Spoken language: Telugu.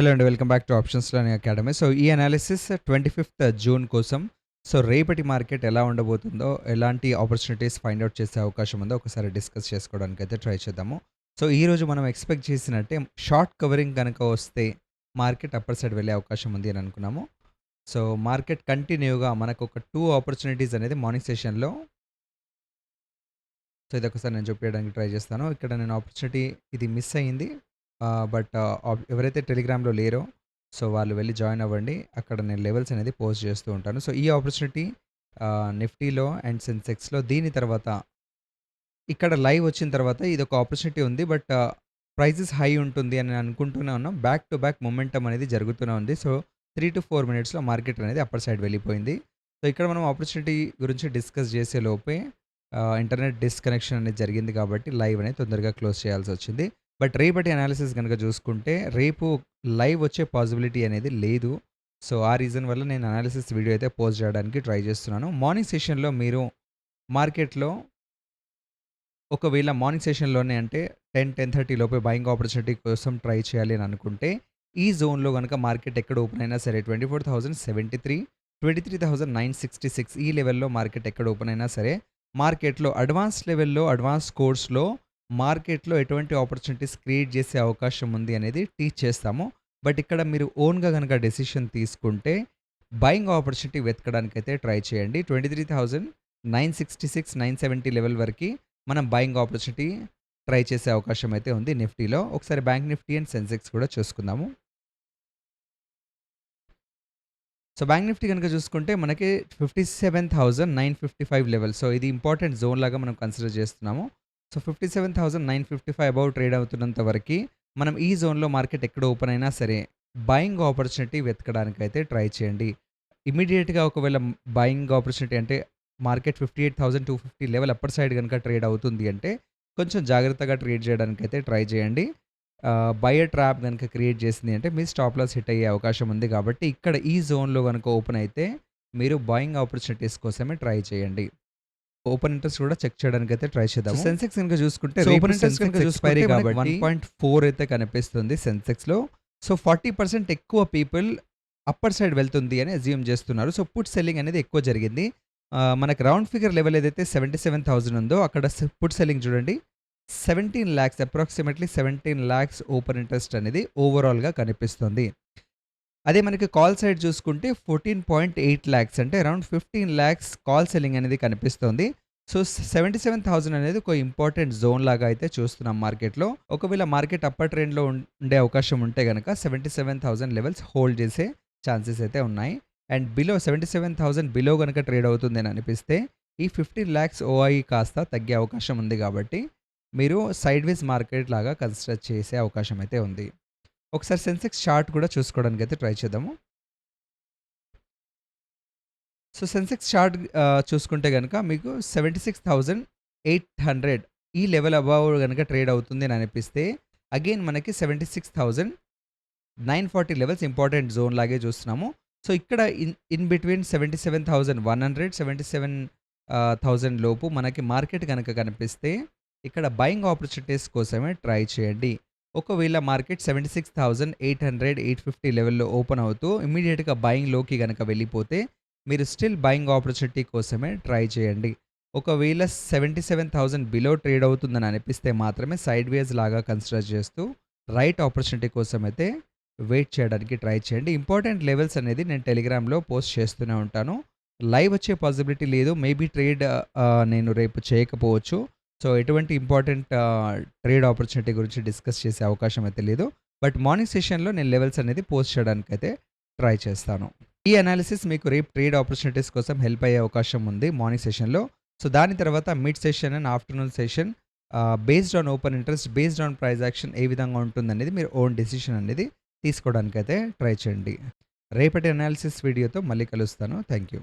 హలో అండి. Welcome back to options learning academy. So, ఈ అనాలిసిస్ 25థ్ జూన్ కోసం. సో, రేపటి మార్కెట్ ఎలా ఉండబోతుందో, ఎలాంటి ఆపర్చునిటీస్ ఫైండ్ ఔట్ చేసే అవకాశం ఉందో ఒకసారి డిస్కస్ చేసుకోవడానికైతే ట్రై చేద్దాము. సో, ఈరోజు మనం ఎక్స్‌పెక్ట్ చేసినట్టే షార్ట్ కవరింగ్ గనక వస్తే మార్కెట్ అప్పర్ సైడ్ వెళ్ళే అవకాశం ఉంది అని అనుకున్నాము. సో, మార్కెట్ కంటిన్యూగా మనకొక 2 ఆపర్చునిటీస్ అనేది మార్నింగ్ సెషన్‌లో. సో, ఇదొకసారి నేను చూపియడానికి ట్రై చేస్తాను. ఇక్కడ నేను ఆపర్చునిటీ ఇది మిస్ అయింది. బట్ ఎవరైతే టెలిగ్రామ్‌లో లేరో సో, వాళ్ళు వెళ్లి జాయిన్ అవ్వండి. అక్కడ నేను లెవెల్స్ అనేది పోస్ట్ చేస్తూ ఉంటాను. సో, ఈ ఆపర్చునిటీ నిఫ్టీలో అండ్ సెన్సెక్స్‌లో దీని తర్వాత ఇక్కడ లైవ్ వచ్చిన తర్వాత ఇదొక ఆపర్చునిటీ ఉంది. బట్ ప్రైజెస్ హై ఉంటుంది అని అనుకుంటూనే ఉన్నాం. బ్యాక్ టు బ్యాక్ మొమెంటమ్ అనేది జరుగుతూనే ఉంది. సో, 3-4 మినిట్స్‌లో మార్కెట్ అనేది అప్పర్ సైడ్ వెళ్ళిపోయింది. సో, ఇక్కడ మనం ఆపర్చునిటీ గురించి డిస్కస్ చేసే లోపే ఇంటర్నెట్ డిస్‌కనెక్షన్ అనేది జరిగింది కాబట్టి లైవ్ అనేది తొందరగా క్లోజ్ చేయాల్సొచ్చింది. బట్ రేపటి అనాలిసిస్ గనుక చూసుకుంటే రేపు లైవ్ వచ్చే పాసిబిలిటీ అనేది లేదు. సో, ఆ రీజన్ వల్ల నేను అనాలిసిస్ వీడియో అయితే పోస్ట్ చేయడానికి ట్రై చేస్తున్నాను. మార్నింగ్ సెషన్‌లో మీరు మార్కెట్‌లో ఒకవేళ మార్నింగ్ సెషన్‌లోనే అంటే 10:30 లోపే బయింగ్ ఆపర్చునిటీ కోసం ట్రై చేయాలి అని అనుకుంటే, ఈ జోన్‌లో గనక మార్కెట్ ఎక్కడ ఓపెన్ అయినా సరే 24,073, 23,966 ఈ లెవెల్‌లో మార్కెట్ ఎక్కడ ఓపెన్ అయినా సరే, మార్కెట్‌లో అడ్వాన్స్ లెవెల్‌లో, అడ్వాన్స్ కోర్స్‌లో మార్కెట్‌లో ఎటువంటి ఆపర్చునిటీస్ క్రియేట్ చేసే అవకాశం ఉంది అనేది టీచ్ చేస్తాము. బట్ ఇక్కడ మీరు ఓన్‌గా గనక డెసిషన్ తీసుకుంటే, బయింగ్ ఆపర్చునిటీ వెతకడానికైతే ట్రై చేయండి. 23,966, 970 లెవెల్ వరకి మనం బయింగ్ ఆపర్చునిటీ ట్రై చేసే అవకాశం అయితే ఉంది నిఫ్టీలో. ఒకసారి బ్యాంక్ నిఫ్టీ అండ్ సెన్సెక్స్ కూడా చూసుకుందాము. సో, బ్యాంక్ నిఫ్టీ గనుక చూసుకుంటే మనకి 57,955 లెవెల్. సో, ఇది ఇంపార్టెంట్ జోన్ లాగా మనం కన్సిడర్ చేస్తున్నాము. సో, 57,955 అబౌవ్ ట్రేడ్ అవుతున్నంత వరకి మనం ఈ జోన్‌లో మార్కెట్ ఎక్కడ ఓపెన్ అయినా సరే బయింగ్ ఆపర్చునిటీ వెతకడానికైతే ట్రై చేయండి. ఇమ్మీడియేట్‌గా ఒకవేళ బయింగ్ ఆపర్చునిటీ అంటే మార్కెట్ 58,250 లెవెల్ అప్పర్ సైడ్ గనుక ట్రేడ్ అవుతుంది అంటే కొంచెం జాగ్రత్తగా ట్రేడ్ చేయడానికైతే ట్రై చేయండి. బయర్ ట్రాప్ గనుక క్రియేట్ చేసింది అంటే మీ స్టాప్ లాస్ హిట్ అయ్యే అవకాశం ఉంది కాబట్టి ఇక్కడ ఈ జోన్‌లో గనుక ఓపెన్ అయితే మీరు బయింగ్ ఆపర్చునిటీస్ కోసమే ట్రై చేయండి. ఓపెన్ ఇంట్రెస్ట్ కూడా చెక్ చేయడానికైతే ట్రై చేద్దాం. సెన్సెక్స్ గనుక చూసుకుంటే ఓపెన్ ఇంట్రెస్ట్ గనుక చూసుకుంటే కాబట్టి 1.4 అయితే కనిపిస్తుంది సెన్సెక్స్‌లో. సో, 40% ఎక్కువ పీపుల్ అప్పర్ సైడ్ వెళ్తుంది అని అస్యూమ్ చేస్తున్నారు. సో, పుట్ సెల్లింగ్ అనేది ఎక్కువ జరిగింది. మనకి రౌండ్ ఫిగర్ లెవెల్ ఏదైతే 77,000 ఉందో అక్కడ పుట్ సెల్లింగ్ చూడండి 17 lakhs approximately 17 lakhs open interest అనేది ఓవరాల్‌గా కనిపిస్తుంది. అదే మనకి కాల్ సైడ్ చూసుకుంటే 14.8 లాక్స్ అంటే అరౌండ్ 15 లాక్స్ కాల్ సెల్లింగ్ అనేది కనిపిస్తుంది. సో, 77,000 అనేది ఒక ఇంపార్టెంట్ జోన్ లాగా అయితే చూస్తున్నాం మార్కెట్‌లో. ఒకవేళ మార్కెట్ అప్పర్ ట్రెండ్‌లో ఉండే అవకాశం ఉంటే గనక 77,000 లెవెల్స్ హోల్డ్ చేసే ఛాన్సెస్ అయితే ఉన్నాయి. అండ్ బిలో 77,000 బిలో గనక ట్రేడ్ అవుతుంది అని అనిపిస్తే ఈ 15 లాక్స్ ఓఐఈ కాస్త తగ్గే అవకాశం ఉంది కాబట్టి మీరు సైడ్‌వేస్ మార్కెట్ లాగా కన్సిడర్ చేసే అవకాశం అయితే ఉంది. ఒకసారి సెన్సెక్స్ చార్ట్ కూడా చూసుకోవడానికైతే ట్రై చేద్దాము. సో, సెన్సెక్స్ చార్ట్ చూసుకుంటే గనక మీకు 76,800 ఈ లెవెల్ అబోవ్ గనక ట్రేడ్ అవుతుంది అని అనిపిస్తే అగైన్ మనకి 76,940 లెవెల్స్ ఇంపార్టెంట్ జోన్ లాగే చూస్తున్నాము. సో, ఇక్కడ ఇన్ బిట్వీన్ 77,100, 77,000 లోపు మనకి మార్కెట్ గనక కనిపిస్తే ఇక్కడ బయింగ్ ఆపర్చునిటీస్ కోసమే ట్రై చేయండి. ఒకవేళ మార్కెట్ 76,800, 850 లెవెల్‌లో ఓపెన్ అవుతూ ఇమ్మీడియేట్‌గా బయింగ్‌లోకి గనక వెళ్ళిపోతే మీరు స్టిల్ బయింగ్ ఆపర్చునిటీ కోసమే ట్రై చేయండి. ఒకవేళ 77,000 బిలో ట్రేడ్ అవుతుందని అనిపిస్తే మాత్రమే సైడ్‌వేస్ లాగా కన్సిడర్ చేస్తూ రైట్ ఆపర్చునిటీ కోసమైతే వెయిట్ చేయడానికి ట్రై చేయండి. ఇంపార్టెంట్ లెవెల్స్ అనేది నేను టెలిగ్రామ్‌లో పోస్ట్ చేస్తూనే ఉంటాను. లైవ్ వచ్చే పాసిబిలిటీ లేదు. మేబీ ట్రేడ్ నేను రేపు చేయకపోవచ్చు. సో, ఎటువంటి ఇంపార్టెంట్ ట్రేడ్ ఆపర్చునిటీ గురించి డిస్కస్ చేసే అవకాశం అయితే లేదు. బట్ మార్నింగ్ సెషన్‌లో నేను లెవెల్స్ అనేది పోస్ట్ చేయడానికైతే ట్రై చేస్తాను. ఈ అనాలిసిస్ మీకు రేపు ట్రేడ్ ఆపర్చునిటీస్ కోసం హెల్ప్ అయ్యే అవకాశం ఉంది మార్నింగ్ సెషన్‌లో. సో, దాని తర్వాత mid session and afternoon session based on open interest, based on price action ఏ విధంగా ఉంటుందనేది మీరు ఓన్ డెసిషన్ అనేది తీసుకోవడానికైతే ట్రై చేయండి. రేపటి అనాలిసిస్ వీడియోతో మళ్ళీ కలుస్తాను. Thank you.